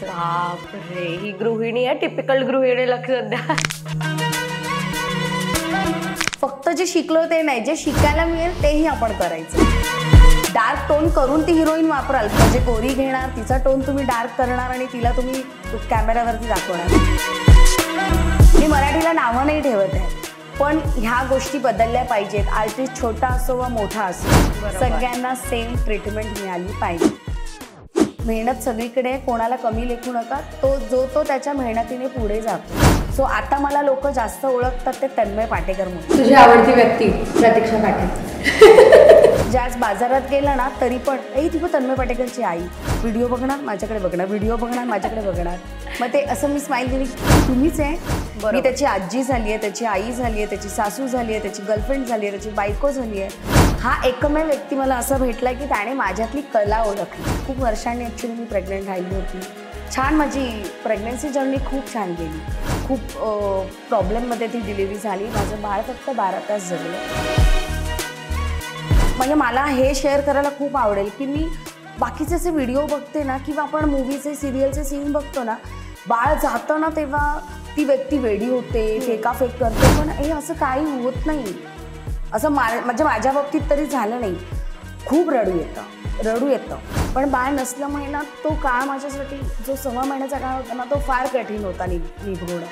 करायचं. बापरे, ही गृहिणी आहे, टिपिकल गृहिणी, लक्षात द्या. फक्त जे शिकलो ते नाही, जे शिकायला मिळेल तेही आपण करायचं. डार्क टोन करून ती हिरोईन वापराल, म्हणजे गोरी घेणार, तिचा टोन तुम्ही डार्क करणार आणि तिला तुम्ही कॅमेऱ्यावरती दाखवणार. मी मराठीला नावं नाही ठेवत आहे, पण ह्या गोष्टी बदलल्या पाहिजेत. आर्टिस्ट छोटा असो वा मोठा असो, सगळ्यांना सेम ट्रीटमेंट मिळाली पाहिजे. मेहनत सगळीकडे, कोणाला कमी लेखू नका. तो त्याच्या मेहनतीने पुढे जातो. सो आता मला लोक जास्त ओळखतात ते तन्मय पाटेकर म्हणून. तुझी आवडती व्यक्ती प्रतीक्षा पाटील. जे आज बाजारात गेलं ना तरी पण ती पण तन्मय पाटेकरची आई, व्हिडिओ बघणार माझ्याकडे बघणार, व्हिडिओ बघणार माझ्याकडे बघणार. मग ते असं मी स्माईल दिली, तुम्हीच आहे. मी त्याची आजी झाली आहे, त्याची आई झाली आहे, त्याची सासू झाली आहे, त्याची गर्लफ्रेंड झाली आहे, त्याची बायको झाली आहे. हा एकमेव व्यक्ती मला असं भेटला की त्याने माझ्यातली कला ओळखली. खूप वर्षांनी ॲक्च्युली मी प्रेग्नंट राहिली होती. छान, माझी प्रेग्नन्सी जर्नी खूप छान गेली. खूप प्रॉब्लेममध्ये ती डिलिव्हरी झाली. माझं बाळ फक्त 12 तास जगलं. म्हणजे मला हे शेअर करायला खूप आवडेल की मी बाकीचे असे व्हिडिओ बघते ना, किंवा आपण मूवीचे सिरियलचे सीन बघतो ना, बाळ जातं ना तेव्हा ती व्यक्ती वेडी होते, फेकाफेक करते, पण हे असं काही होत नाही. असं म्हणजे माझ्या बाबतीत तरी झालं नाही. खूप रडू येतं. पण बाळ नसल्यामुळे ना तो काळ माझ्यासाठी, जो 6 महिन्याचा काळ होता ना, तो फार कठीण होता निभवणं.